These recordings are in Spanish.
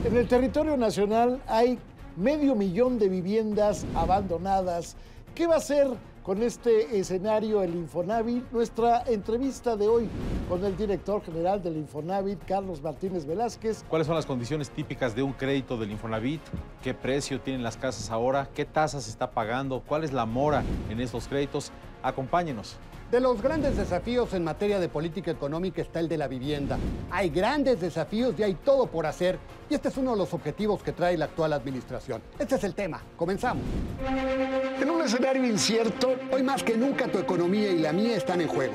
En el territorio nacional hay 500,000 de viviendas abandonadas. ¿Qué va a hacer con este escenario el Infonavit? Nuestra entrevista de hoy con el director general del Infonavit, Carlos Martínez Velázquez. ¿Cuáles son las condiciones típicas de un crédito del Infonavit? ¿Qué precio tienen las casas ahora? ¿Qué tasas se está pagando? ¿Cuál es la mora en estos créditos? Acompáñenos. De los grandes desafíos en materia de política económica está el de la vivienda. Hay grandes desafíos y hay todo por hacer. Y este es uno de los objetivos que trae la actual administración. Este es el tema. Comenzamos. En un escenario incierto, hoy más que nunca tu economía y la mía están en juego.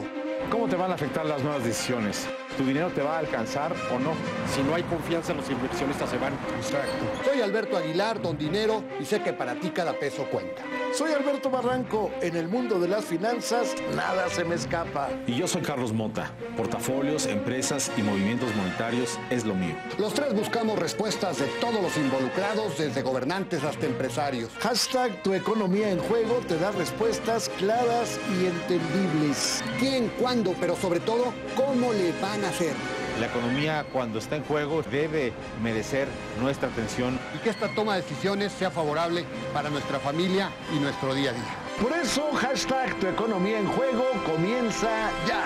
¿Cómo te van a afectar las nuevas decisiones? ¿Tu dinero te va a alcanzar o no? Si no hay confianza, los inversionistas se van. Exacto. Soy Alberto Aguilar, don Dinero, y sé que para ti cada peso cuenta. Soy Alberto Barranco. En el mundo de las finanzas, nada se me escapa. Y yo soy Carlos Mota. Portafolios, empresas y movimientos monetarios es lo mío. Los tres buscamos respuestas de todos los involucrados, desde gobernantes hasta empresarios. Hashtag Tu Economía en Juego te da respuestas claras y entendibles. ¿Quién, cuándo, pero sobre todo, cómo le van a hacer? La economía, cuando está en juego, debe merecer nuestra atención. Y que esta toma de decisiones sea favorable para nuestra familia y nuestro día a día. Por eso, hashtag Tu Economía en Juego comienza ya.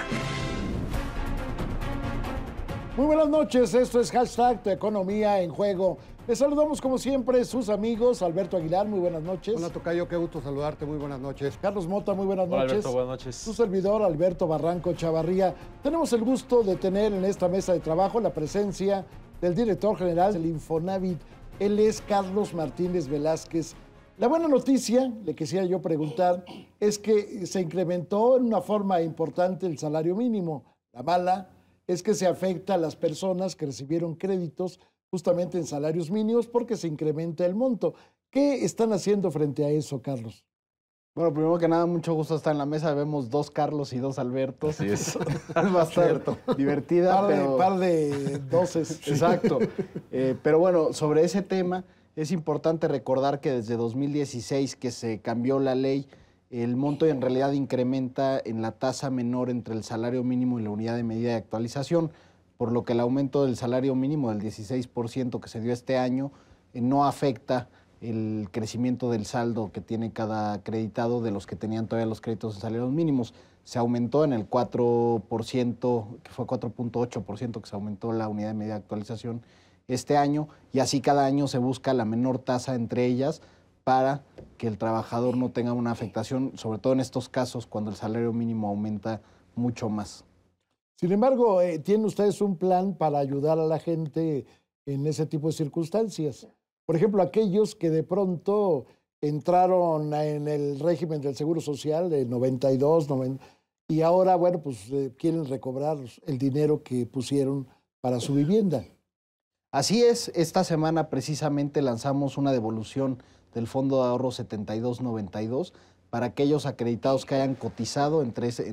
Muy buenas noches, esto es hashtag Tu Economía en Juego. Les saludamos como siempre sus amigos, Alberto Aguilar, muy buenas noches. Hola Tocayo, qué gusto saludarte, muy buenas noches. Carlos Mota, muy buenas noches. Hola Alberto, buenas noches. Su servidor, Alberto Barranco Chavarría. Tenemos el gusto de tener en esta mesa de trabajo la presencia del director general del Infonavit. Él es Carlos Martínez Velázquez. La buena noticia, le quisiera yo preguntar, es que se incrementó en una forma importante el salario mínimo. La mala es que se afecta a las personas que recibieron créditos justamente en salarios mínimos porque se incrementa el monto. ¿Qué están haciendo frente a eso, Carlos? Bueno, primero que nada, mucho gusto estar en la mesa. Vemos dos Carlos y dos Albertos. Así es. Va a estar divertida, Par de doces. Exacto. Pero bueno, sobre ese tema, es importante recordar que desde 2016 que se cambió la ley, el monto en realidad incrementa en la tasa menor entre el salario mínimo y la unidad de medida de actualización, por lo que el aumento del salario mínimo del 16% que se dio este año no afecta el crecimiento del saldo que tiene cada acreditado de los que tenían todavía los créditos en salarios mínimos. Se aumentó en el 4%, que fue 4.8% que se aumentó la unidad de medida de actualización este año, y así cada año se busca la menor tasa entre ellas para que el trabajador no tenga una afectación, sobre todo en estos casos cuando el salario mínimo aumenta mucho más. Sin embargo, ¿tienen ustedes un plan para ayudar a la gente en ese tipo de circunstancias? Por ejemplo, aquellos que de pronto entraron en el régimen del Seguro Social de 92, y ahora, bueno, pues quieren recobrar el dinero que pusieron para su vivienda. Así es, esta semana precisamente lanzamos una devolución del Fondo de Ahorro 7292 para aquellos acreditados que hayan cotizado en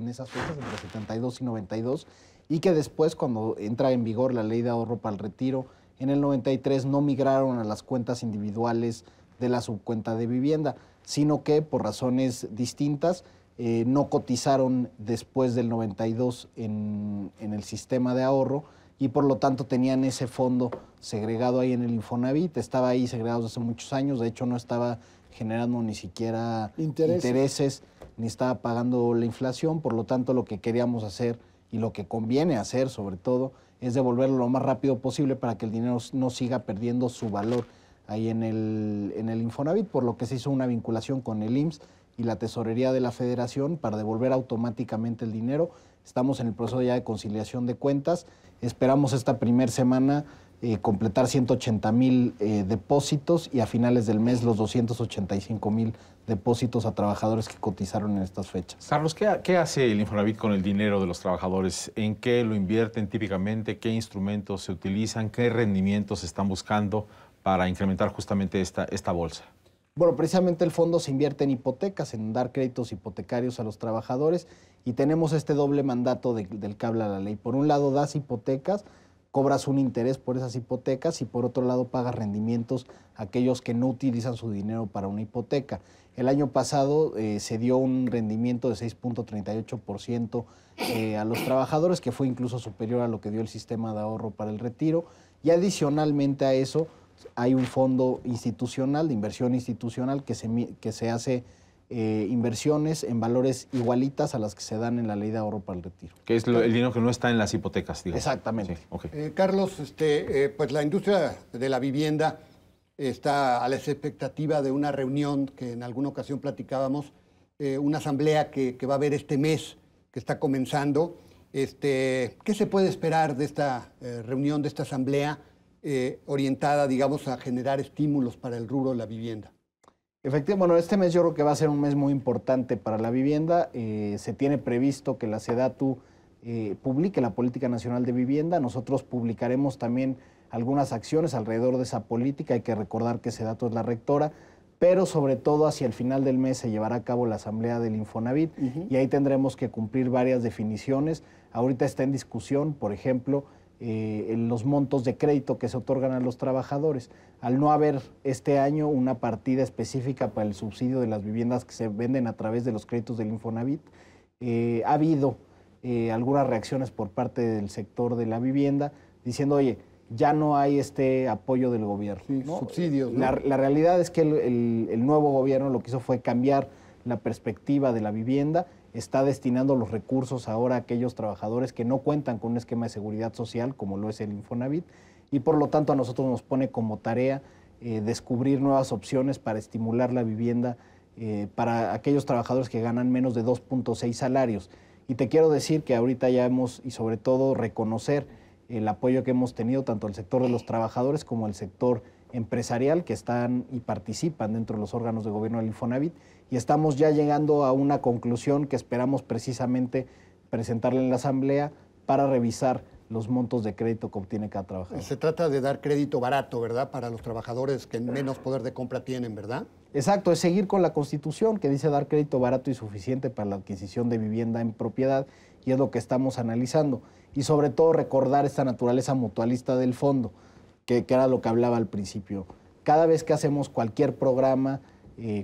esas fechas, entre 72 y 92, y que después, cuando entra en vigor la Ley de Ahorro para el Retiro, en el 93 no migraron a las cuentas individuales de la subcuenta de vivienda, sino que por razones distintas no cotizaron después del 92 en el sistema de ahorro, y por lo tanto tenían ese fondo segregado ahí en el Infonavit. Estaba ahí segregado desde hace muchos años, de hecho no estaba generando ni siquiera intereses, ni estaba pagando la inflación. Por lo tanto, lo que queríamos hacer y lo que conviene hacer sobre todo es devolverlo lo más rápido posible para que el dinero no siga perdiendo su valor ahí en el Infonavit, por lo que se hizo una vinculación con el IMSS y la Tesorería de la Federación para devolver automáticamente el dinero. Estamos en el proceso ya de conciliación de cuentas. Esperamos esta primera semana completar 180,000 depósitos y a finales del mes los 285,000 depósitos a trabajadores que cotizaron en estas fechas. Carlos, ¿qué hace el Infonavit con el dinero de los trabajadores? ¿En qué lo invierten típicamente? ¿Qué instrumentos se utilizan? ¿Qué rendimientos están buscando para incrementar justamente esta bolsa? Bueno, precisamente el fondo se invierte en hipotecas, en dar créditos hipotecarios a los trabajadores, y tenemos este doble mandato del que habla la ley. Por un lado, das hipotecas cobras un interés por esas hipotecas y por otro lado pagas rendimientos a aquellos que no utilizan su dinero para una hipoteca. El año pasado se dio un rendimiento de 6.38% a los trabajadores, que fue incluso superior a lo que dio el sistema de ahorro para el retiro. Y adicionalmente a eso hay un fondo institucional, de inversión institucional, que se hace inversiones en valores igualitas a las que se dan en la ley de ahorro para el retiro. Que es el dinero que no está en las hipotecas, digamos. Exactamente. Sí, okay. Carlos, pues la industria de la vivienda está a la expectativa de una reunión que en alguna ocasión platicábamos, una asamblea que va a haber este mes, que está comenzando. ¿Qué se puede esperar de esta reunión, de esta asamblea orientada, digamos, a generar estímulos para el rubro de la vivienda? Efectivamente, bueno, este mes yo creo que va a ser un mes muy importante para la vivienda. Se tiene previsto que la SEDATU publique la Política Nacional de Vivienda. Nosotros publicaremos también algunas acciones alrededor de esa política. Hay que recordar que SEDATU es la rectora, pero sobre todo hacia el final del mes se llevará a cabo la asamblea del Infonavit y ahí tendremos que cumplir varias definiciones. Ahorita está en discusión, por ejemplo, en los montos de crédito que se otorgan a los trabajadores. Al no haber este año una partida específica para el subsidio de las viviendas que se venden a través de los créditos del Infonavit, ha habido algunas reacciones por parte del sector de la vivienda diciendo, oye, ya no hay este apoyo del gobierno. Sí, ¿no? Subsidios, ¿no? La realidad es que el nuevo gobierno lo que hizo fue cambiar la perspectiva de la vivienda, está destinando los recursos ahora a aquellos trabajadores que no cuentan con un esquema de seguridad social, como lo es el Infonavit, y por lo tanto a nosotros nos pone como tarea descubrir nuevas opciones para estimular la vivienda para aquellos trabajadores que ganan menos de 2.6 salarios. Y te quiero decir que ahorita ya hemos, y sobre todo reconocer el apoyo que hemos tenido tanto el sector de los trabajadores como el sector empresarial que están y participan dentro de los órganos de gobierno del Infonavit, y estamos ya llegando a una conclusión que esperamos precisamente presentarle en la Asamblea para revisar los montos de crédito que obtiene cada trabajador. Se trata de dar crédito barato, ¿verdad? Para los trabajadores que menos poder de compra tienen, ¿verdad? Exacto, es seguir con la Constitución que dice dar crédito barato y suficiente para la adquisición de vivienda en propiedad, y es lo que estamos analizando. Y sobre todo recordar esta naturaleza mutualista del fondo, que era lo que hablaba al principio. Cada vez que hacemos cualquier programa,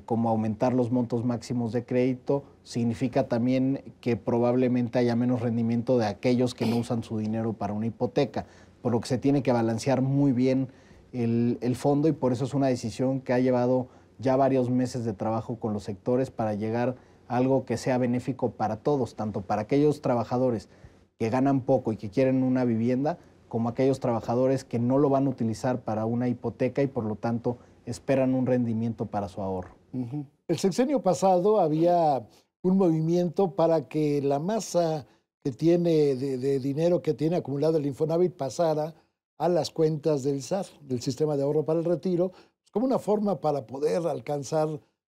como aumentar los montos máximos de crédito, significa también que probablemente haya menos rendimiento de aquellos que no usan su dinero para una hipoteca, por lo que se tiene que balancear muy bien el fondo, y por eso es una decisión que ha llevado ya varios meses de trabajo con los sectores para llegar a algo que sea benéfico para todos, tanto para aquellos trabajadores que ganan poco y que quieren una vivienda, como aquellos trabajadores que no lo van a utilizar para una hipoteca y por lo tanto esperan un rendimiento para su ahorro. El sexenio pasado había un movimiento para que la masa que tiene de dinero que tiene acumulado el Infonavit pasara a las cuentas del SAR, del Sistema de Ahorro para el Retiro, como una forma para poder alcanzar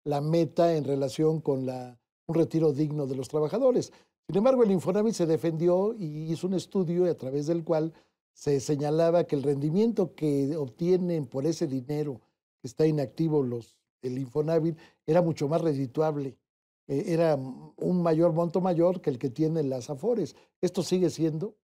la meta en relación con un retiro digno de los trabajadores. Sin embargo, el Infonavit se defendió y hizo un estudio a través del cual se señalaba que el rendimiento que obtienen por ese dinero que está inactivo el Infonavit era mucho más redituable. Era un monto mayor que el que tienen las Afores. ¿Esto sigue siendo?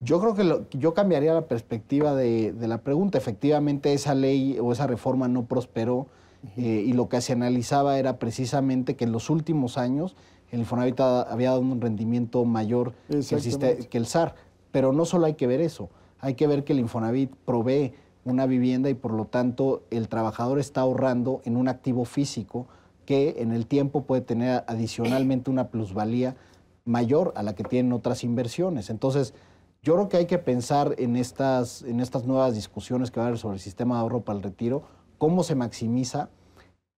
Yo creo que yo cambiaría la perspectiva de la pregunta. Efectivamente, esa ley o esa reforma no prosperó y lo que se analizaba era precisamente que en los últimos años el Infonavit había dado un rendimiento mayor que el SAR. Pero no solo hay que ver eso, hay que ver que el Infonavit provee una vivienda y por lo tanto el trabajador está ahorrando en un activo físico que en el tiempo puede tener adicionalmente una plusvalía mayor a la que tienen otras inversiones. Entonces, yo creo que hay que pensar en estas nuevas discusiones que va a haber sobre el sistema de ahorro para el retiro, cómo se maximiza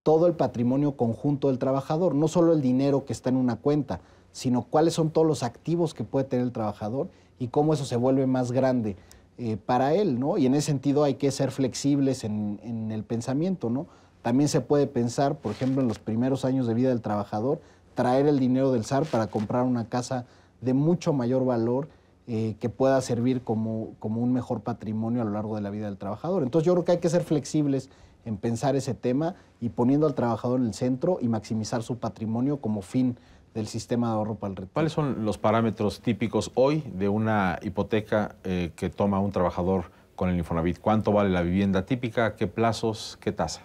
todo el patrimonio conjunto del trabajador, no solo el dinero que está en una cuenta, sino cuáles son todos los activos que puede tener el trabajador y cómo eso se vuelve más grande para él, ¿no? Y en ese sentido hay que ser flexibles en el pensamiento, ¿no? También se puede pensar, por ejemplo, en los primeros años de vida del trabajador, traer el dinero del SAR para comprar una casa de mucho mayor valor que pueda servir como un mejor patrimonio a lo largo de la vida del trabajador. Entonces yo creo que hay que ser flexibles en pensar ese tema y poniendo al trabajador en el centro y maximizar su patrimonio como fin del sistema de ahorro para el retiro. ¿Cuáles son los parámetros típicos hoy de una hipoteca que toma un trabajador con el Infonavit? ¿Cuánto vale la vivienda típica? ¿Qué plazos? ¿Qué tasa?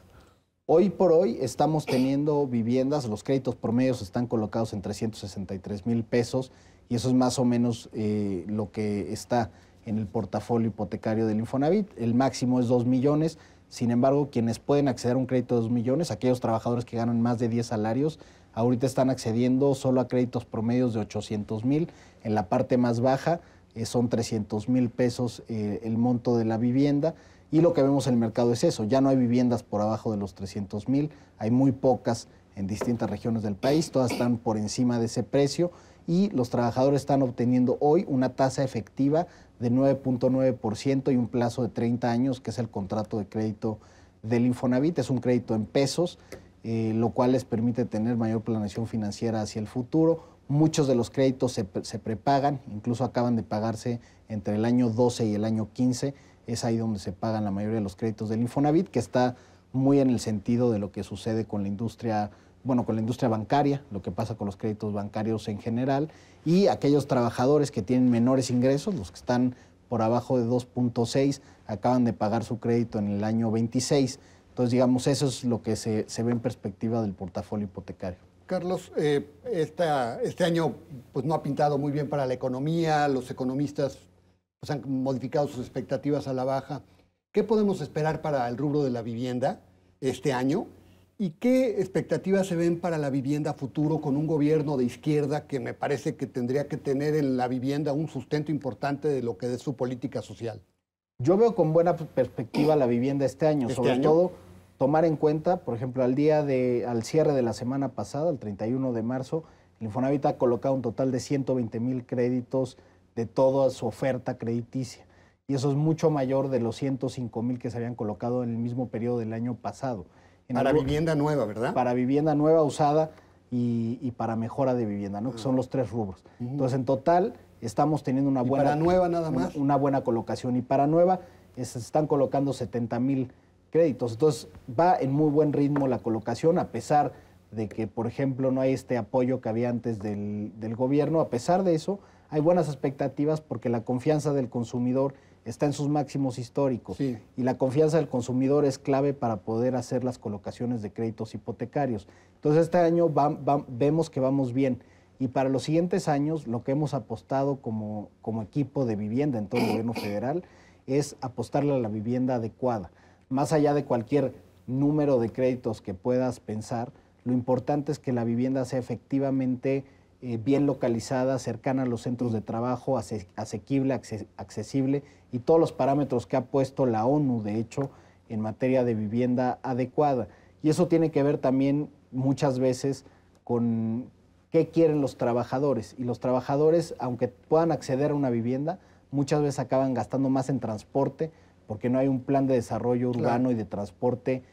Hoy por hoy estamos teniendo viviendas, los créditos promedios están colocados en 363,000 pesos y eso es más o menos lo que está en el portafolio hipotecario del Infonavit. El máximo es 2 millones. Sin embargo, quienes pueden acceder a un crédito de 2 millones, aquellos trabajadores que ganan más de 10 salarios, ahorita están accediendo solo a créditos promedios de 800,000. En la parte más baja son 300,000 pesos el monto de la vivienda. Y lo que vemos en el mercado es eso, ya no hay viviendas por abajo de los 300,000, hay muy pocas en distintas regiones del país, todas están por encima de ese precio y los trabajadores están obteniendo hoy una tasa efectiva de 9.9% y un plazo de 30 años, que es el contrato de crédito del Infonavit. Es un crédito en pesos, lo cual les permite tener mayor planeación financiera hacia el futuro. Muchos de los créditos se prepagan, incluso acaban de pagarse entre el año 12 y el año 15. Es ahí donde se pagan la mayoría de los créditos del Infonavit, que está muy en el sentido de lo que sucede con la industria, bueno, con la industria bancaria, lo que pasa con los créditos bancarios en general, y aquellos trabajadores que tienen menores ingresos, los que están por abajo de 2.6, acaban de pagar su crédito en el año 26. Entonces, digamos, eso es lo que se ve en perspectiva del portafolio hipotecario. Carlos, este año pues, no ha pintado muy bien para la economía, los economistas pues, han modificado sus expectativas a la baja. ¿Qué podemos esperar para el rubro de la vivienda este año? ¿Y qué expectativas se ven para la vivienda futuro con un gobierno de izquierda que me parece que tendría que tener en la vivienda un sustento importante de lo que es su política social? Yo veo con buena perspectiva la vivienda este año, sobre todo tomar en cuenta, por ejemplo, al cierre de la semana pasada, el 31 de marzo, el Infonavit ha colocado un total de 120,000 créditos de toda su oferta crediticia. Y eso es mucho mayor de los 105,000 que se habían colocado en el mismo periodo del año pasado. Para vivienda nueva, ¿verdad? Para vivienda nueva, usada y para mejora de vivienda, ¿no? Que son los 3 rubros. Entonces, en total, estamos teniendo una buena... ¿Para nueva nada más? Una buena colocación. Y para nueva, se están colocando 70,000 créditos. Entonces, va en muy buen ritmo la colocación, a pesar de que, por ejemplo, no hay este apoyo que había antes del gobierno. A pesar de eso, hay buenas expectativas porque la confianza del consumidor está en sus máximos históricos. Sí. Y la confianza del consumidor es clave para poder hacer las colocaciones de créditos hipotecarios. Entonces, este año vemos que vamos bien. Y para los siguientes años, lo que hemos apostado como equipo de vivienda en todo el gobierno federal es apostarle a la vivienda adecuada. Más allá de cualquier número de créditos que puedas pensar, lo importante es que la vivienda sea efectivamente bien localizada, cercana a los centros de trabajo, asequible, accesible y todos los parámetros que ha puesto la ONU, de hecho, en materia de vivienda adecuada. Y eso tiene que ver también muchas veces con qué quieren los trabajadores. Y los trabajadores, aunque puedan acceder a una vivienda, muchas veces acaban gastando más en transporte porque no hay un plan de desarrollo urbano y de transporte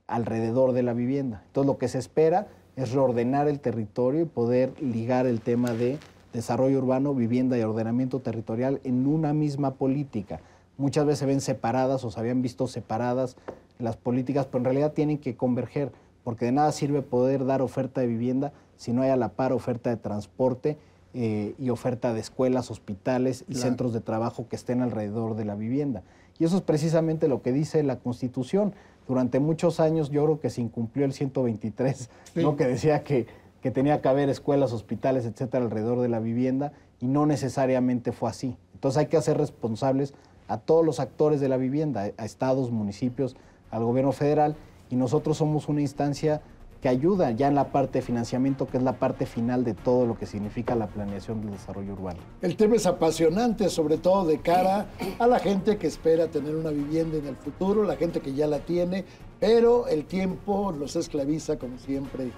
alrededor de la vivienda. Entonces, lo que se espera es reordenar el territorio y poder ligar el tema de desarrollo urbano, vivienda y ordenamiento territorial en una misma política. Muchas veces se ven separadas o se habían visto separadas las políticas, pero en realidad tienen que converger, porque de nada sirve poder dar oferta de vivienda si no hay a la par oferta de transporte y oferta de escuelas, hospitales y centros de trabajo que estén alrededor de la vivienda. Y eso es precisamente lo que dice la Constitución. Durante muchos años yo creo que se incumplió el 123, ¿no? Que decía que tenía que haber escuelas, hospitales, etcétera, alrededor de la vivienda, y no necesariamente fue así. Entonces hay que hacer responsables a todos los actores de la vivienda, a estados, municipios, al gobierno federal, y nosotros somos una instancia que ayuda ya en la parte de financiamiento, que es la parte final de todo lo que significa la planeación del desarrollo urbano. El tema es apasionante, sobre todo de cara a la gente que espera tener una vivienda en el futuro, la gente que ya la tiene, pero el tiempo nos esclaviza como siempre.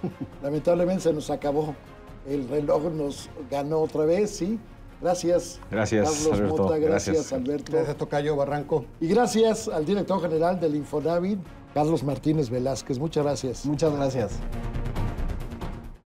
Lamentablemente se nos acabó, el reloj nos ganó otra vez, ¿sí? Gracias. Gracias, Carlos Alberto. Mota, gracias, Alberto. Gracias, Tocayo Barranco. Y gracias al director general del Infonavit, Carlos Martínez Velázquez. Muchas gracias. Muchas gracias.